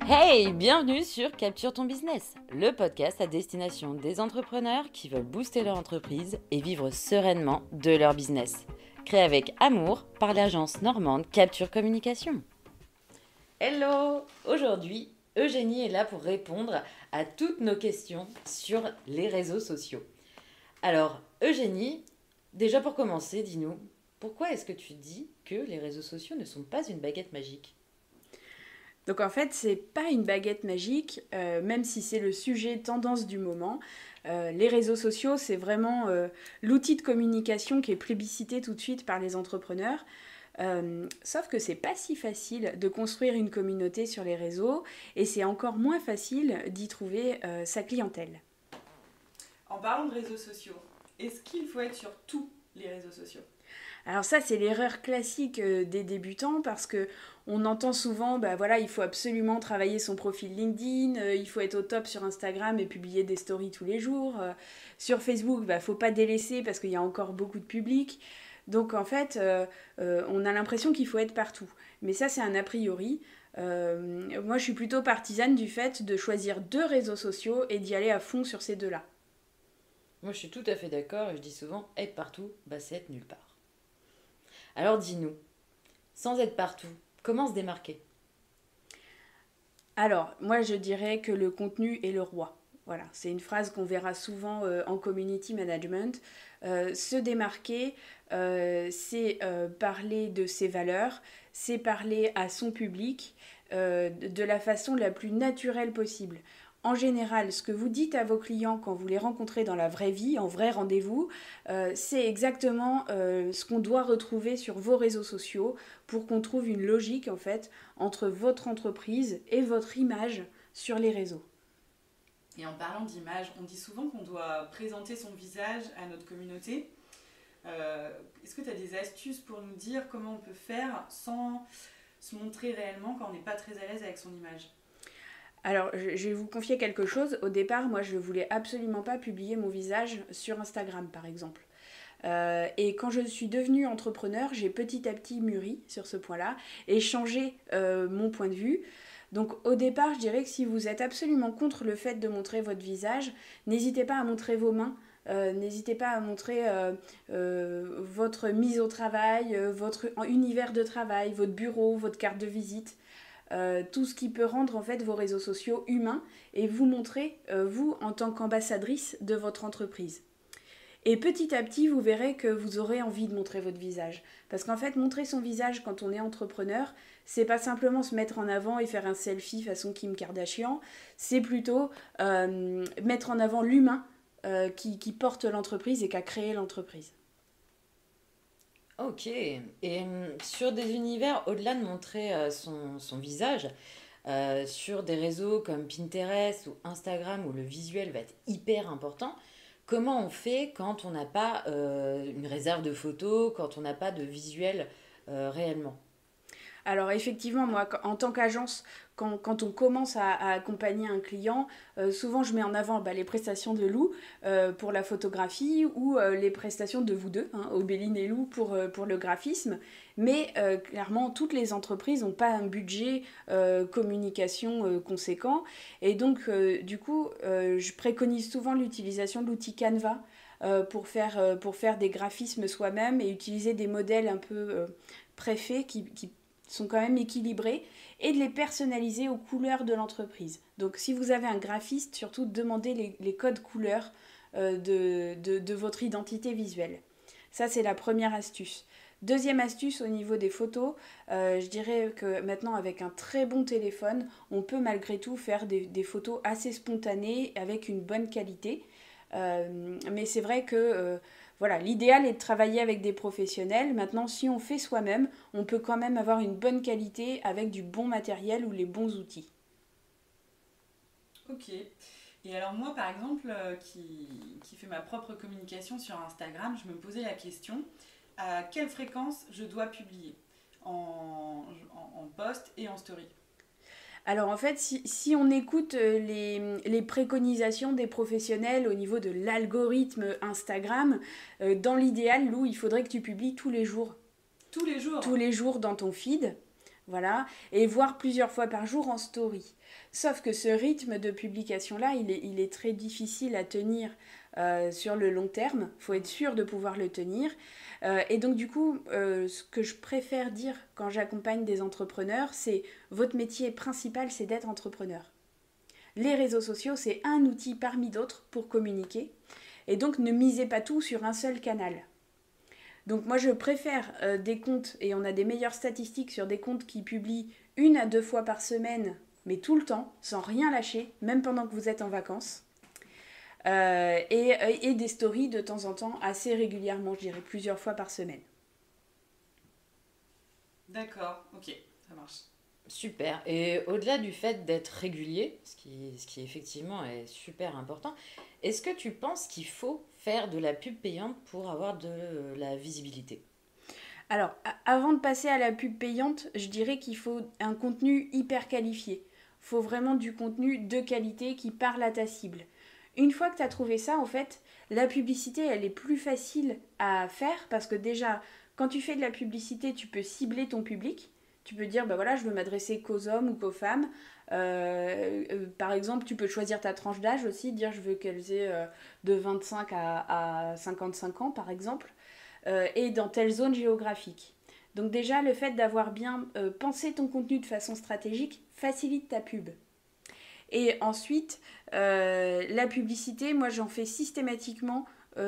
Hey, bienvenue sur Capture ton business, le podcast à destination des entrepreneurs qui veulent booster leur entreprise et vivre sereinement de leur business. Créé avec amour par l'agence normande Capture Communication. Hello! Aujourd'hui, Eugénie est là pour répondre à toutes nos questions sur les réseaux sociaux. Alors, Eugénie, déjà pour commencer, dis-nous, pourquoi est-ce que tu dis que les réseaux sociaux ne sont pas une baguette magique ? Donc en fait, c'est pas une baguette magique, même si c'est le sujet tendance du moment. Les réseaux sociaux, c'est vraiment l'outil de communication qui est plébiscité tout de suite par les entrepreneurs. Sauf que c'est pas si facile de construire une communauté sur les réseaux et c'est encore moins facile d'y trouver sa clientèle. En parlant de réseaux sociaux, est-ce qu'il faut être sur tous les réseaux sociaux ? Alors ça, c'est l'erreur classique des débutants parce que on entend souvent, il faut absolument travailler son profil LinkedIn, il faut être au top sur Instagram et publier des stories tous les jours. Sur Facebook, faut pas délaisser parce qu'il y a encore beaucoup de public. Donc en fait, on a l'impression qu'il faut être partout. Mais ça, c'est un a priori. Moi, je suis plutôt partisane du fait de choisir 2 réseaux sociaux et d'y aller à fond sur ces 2-là. Moi, je suis tout à fait d'accord et je dis souvent, être partout, c'est être nulle part. Alors dis-nous, sans être partout, comment se démarquer ? Alors, moi je dirais que le contenu est le roi. Voilà, c'est une phrase qu'on verra souvent en community management. Se démarquer, c'est parler de ses valeurs, c'est parler à son public de la façon la plus naturelle possible. En général, ce que vous dites à vos clients quand vous les rencontrez dans la vraie vie, en vrai rendez-vous, c'est exactement ce qu'on doit retrouver sur vos réseaux sociaux pour qu'on trouve une logique en fait entre votre entreprise et votre image sur les réseaux. Et en parlant d'image, on dit souvent qu'on doit présenter son visage à notre communauté. Est-ce que tu as des astuces pour nous dire comment on peut faire sans se montrer réellement quand on n'est pas très à l'aise avec son image ? Alors, je vais vous confier quelque chose. Au départ, moi, je voulais absolument pas publier mon visage sur Instagram, par exemple. Et quand je suis devenue entrepreneur, j'ai petit à petit mûri sur ce point-là et changé mon point de vue. Donc au départ, je dirais que si vous êtes absolument contre le fait de montrer votre visage, n'hésitez pas à montrer vos mains. N'hésitez pas à montrer votre mise au travail, votre univers de travail, votre bureau, votre carte de visite. Tout ce qui peut rendre en fait vos réseaux sociaux humains et vous montrer, vous, en tant qu'ambassadrice de votre entreprise. Et petit à petit, vous verrez que vous aurez envie de montrer votre visage. Parce qu'en fait, montrer son visage quand on est entrepreneur, c'est pas simplement se mettre en avant et faire un selfie façon Kim Kardashian, c'est plutôt mettre en avant l'humain qui porte l'entreprise et qui a créé l'entreprise. Ok, et sur des univers, au-delà de montrer son visage, sur des réseaux comme Pinterest ou Instagram où le visuel va être hyper important, comment on fait quand on n'a pas une réserve de photos, quand on n'a pas de visuel réellement ? Alors effectivement, moi, en tant qu'agence, quand on commence à accompagner un client, souvent je mets en avant les prestations de Lou pour la photographie ou les prestations de vous deux, Obéline et Lou pour le graphisme. Mais clairement, toutes les entreprises n'ont pas un budget communication conséquent. Et donc, du coup, je préconise souvent l'utilisation de l'outil Canva pour faire des graphismes soi-même et utiliser des modèles un peu préfaits qui sont quand même équilibrés et de les personnaliser aux couleurs de l'entreprise. Donc si vous avez un graphiste, surtout demandez les codes couleurs de votre identité visuelle. Ça, c'est la première astuce. Deuxième astuce au niveau des photos, je dirais que maintenant avec un très bon téléphone, on peut malgré tout faire des photos assez spontanées avec une bonne qualité. Mais c'est vrai que l'idéal est de travailler avec des professionnels. Maintenant, si on fait soi-même, on peut quand même avoir une bonne qualité avec du bon matériel ou les bons outils. Ok. Et alors moi, par exemple, qui fais ma propre communication sur Instagram, je me posais la question, à quelle fréquence je dois publier en post et en story ? Alors en fait, si on écoute les préconisations des professionnels au niveau de l'algorithme Instagram, dans l'idéal, Lou, il faudrait que tu publies tous les jours. Tous les jours ? Tous les jours dans ton feed. Voilà, et voire plusieurs fois par jour en story. Sauf que ce rythme de publication-là, il est très difficile à tenir sur le long terme. Il faut être sûr de pouvoir le tenir. Et donc du coup, ce que je préfère dire quand j'accompagne des entrepreneurs, c'est votre métier principal, c'est d'être entrepreneur. Les réseaux sociaux, c'est un outil parmi d'autres pour communiquer. Et donc ne misez pas tout sur un seul canal. Donc moi je préfère des comptes, et on a des meilleures statistiques sur des comptes qui publient 1 à 2 fois par semaine, mais tout le temps, sans rien lâcher, même pendant que vous êtes en vacances. Et des stories de temps en temps, assez régulièrement, je dirais plusieurs fois par semaine. D'accord, ok, ça marche. Super. Et au-delà du fait d'être régulier, ce qui effectivement est super important, est-ce que tu penses qu'il faut faire de la pub payante pour avoir de la visibilité? Alors, avant de passer à la pub payante, je dirais qu'il faut un contenu hyper qualifié. Il faut vraiment du contenu de qualité qui parle à ta cible. Une fois que tu as trouvé ça, en fait, la publicité, elle est plus facile à faire parce que déjà, quand tu fais de la publicité, tu peux cibler ton public. Tu peux dire, bah voilà, je veux m'adresser qu'aux hommes ou qu'aux femmes. Par exemple, tu peux choisir ta tranche d'âge aussi, dire je veux qu'elles aient de 25 à 55 ans, par exemple, et dans telle zone géographique. Donc déjà, le fait d'avoir bien pensé ton contenu de façon stratégique facilite ta pub. Et ensuite, la publicité, moi j'en fais systématiquement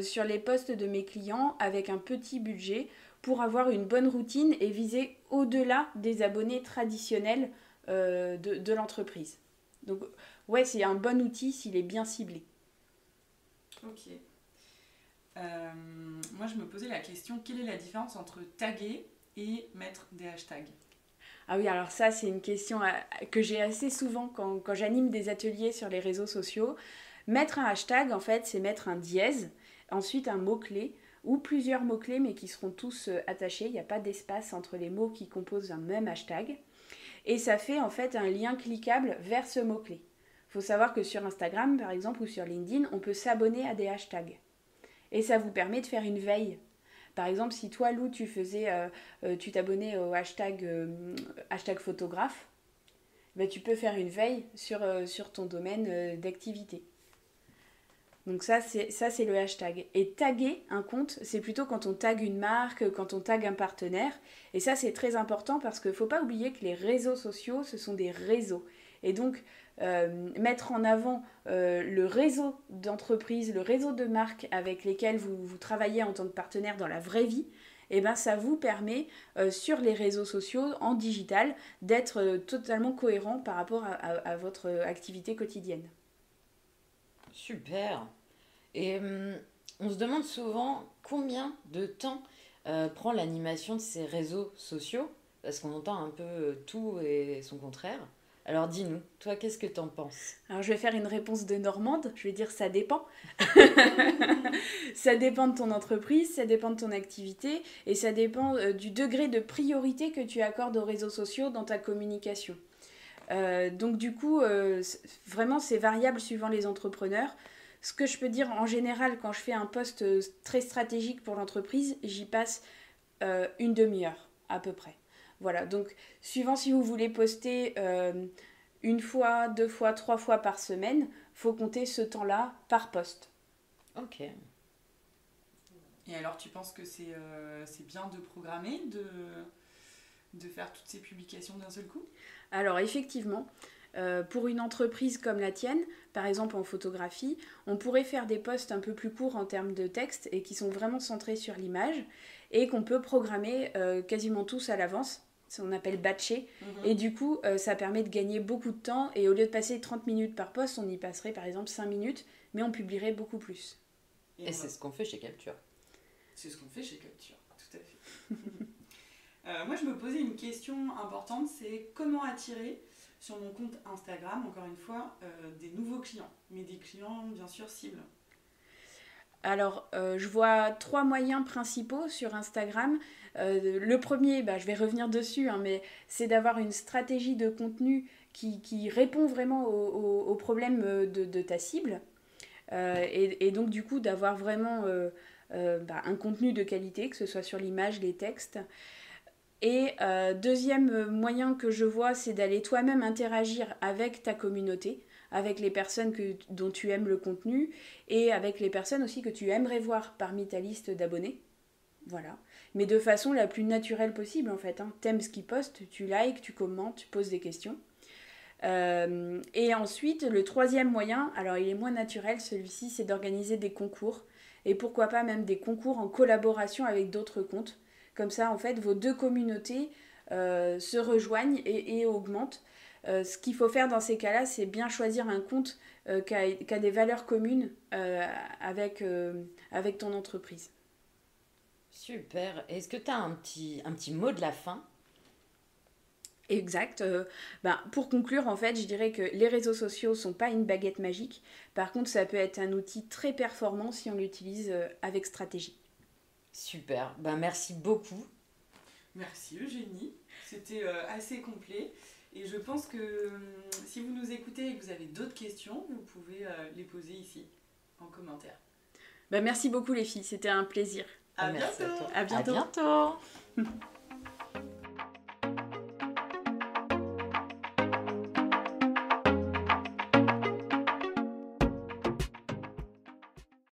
sur les posts de mes clients avec un petit budget pour avoir une bonne routine et viser au-delà des abonnés traditionnels de l'entreprise. Donc ouais, c'est un bon outil s'il est bien ciblé. Ok. Moi, je me posais la question, quelle est la différence entre taguer et mettre des hashtags? Ah oui, alors ça, c'est une question que j'ai assez souvent quand j'anime des ateliers sur les réseaux sociaux. Mettre un hashtag, en fait, c'est mettre un dièse, ensuite un mot-clé, ou plusieurs mots-clés, mais qui seront tous attachés. Il n'y a pas d'espace entre les mots qui composent un même hashtag. Et ça fait en fait un lien cliquable vers ce mot-clé. Il faut savoir que sur Instagram, par exemple, ou sur LinkedIn, on peut s'abonner à des hashtags. Et ça vous permet de faire une veille. Par exemple, si toi, Lou, tu t'abonnais au hashtag photographe, ben, tu peux faire une veille sur ton domaine d'activité. Donc ça, c'est le hashtag. Et taguer un compte, c'est plutôt quand on tague une marque, quand on tague un partenaire. Et ça, c'est très important parce qu'il ne faut pas oublier que les réseaux sociaux, ce sont des réseaux. Et donc, mettre en avant le réseau d'entreprises, le réseau de marques avec lesquelles vous travaillez en tant que partenaire dans la vraie vie, et ben ça vous permet sur les réseaux sociaux, en digital, d'être totalement cohérent par rapport à votre activité quotidienne. Super. Et on se demande souvent combien de temps prend l'animation de ces réseaux sociaux, parce qu'on entend un peu tout et son contraire. Alors dis-nous, toi, qu'est-ce que t'en penses? Alors je vais faire une réponse de Normande, je vais dire ça dépend. Ça dépend de ton entreprise, ça dépend de ton activité et ça dépend du degré de priorité que tu accordes aux réseaux sociaux dans ta communication. Donc du coup, vraiment c'est variable suivant les entrepreneurs. Ce que je peux dire en général quand je fais un post très stratégique pour l'entreprise, j'y passe une demi-heure à peu près. Voilà, donc suivant si vous voulez poster une fois, 2 fois, 3 fois par semaine, faut compter ce temps-là par poste. Ok. Et alors, tu penses que c'est bien de programmer, de faire toutes ces publications d'un seul coup? Alors effectivement, pour une entreprise comme la tienne, par exemple en photographie, on pourrait faire des posts un peu plus courts en termes de texte et qui sont vraiment centrés sur l'image et qu'on peut programmer quasiment tous à l'avance. On appelle batcher. Et du coup, ça permet de gagner beaucoup de temps. Et au lieu de passer 30 minutes par post, on y passerait par exemple 5 minutes, mais on publierait beaucoup plus. Et c'est ce qu'on fait chez Capture. C'est ce qu'on fait chez Capture, tout à fait. Moi, je me posais une question importante, c'est comment attirer sur mon compte Instagram, encore une fois, des nouveaux clients, mais des clients bien sûr cibles. Alors, je vois 3 moyens principaux sur Instagram. Le premier, je vais revenir dessus, hein, mais c'est d'avoir une stratégie de contenu qui répond vraiment aux problèmes de ta cible. Et donc, du coup, d'avoir vraiment un contenu de qualité, que ce soit sur l'image, les textes. Et deuxième moyen que je vois, c'est d'aller toi-même interagir avec ta communauté, avec les personnes dont tu aimes le contenu et avec les personnes aussi que tu aimerais voir parmi ta liste d'abonnés. Voilà. Mais de façon la plus naturelle possible en fait. T'aimes ce qu'ils postent, tu likes, tu commentes, tu poses des questions. Et ensuite, le troisième moyen, alors il est moins naturel celui-ci, c'est d'organiser des concours. Et pourquoi pas même des concours en collaboration avec d'autres comptes. Comme ça, en fait, vos deux communautés se rejoignent et augmentent. Ce qu'il faut faire dans ces cas-là, c'est bien choisir un compte qui a des valeurs communes avec ton entreprise. Super. Est-ce que tu as un petit mot de la fin? Exact. Pour conclure, en fait, je dirais que les réseaux sociaux sont pas une baguette magique. Par contre, ça peut être un outil très performant si on l'utilise avec stratégie. Super. Merci beaucoup. Merci Eugénie. C'était assez complet. Et je pense que si vous nous écoutez et que vous avez d'autres questions, vous pouvez les poser ici, en commentaire. Merci beaucoup les filles, c'était un plaisir. À bientôt. À bientôt. À bientôt.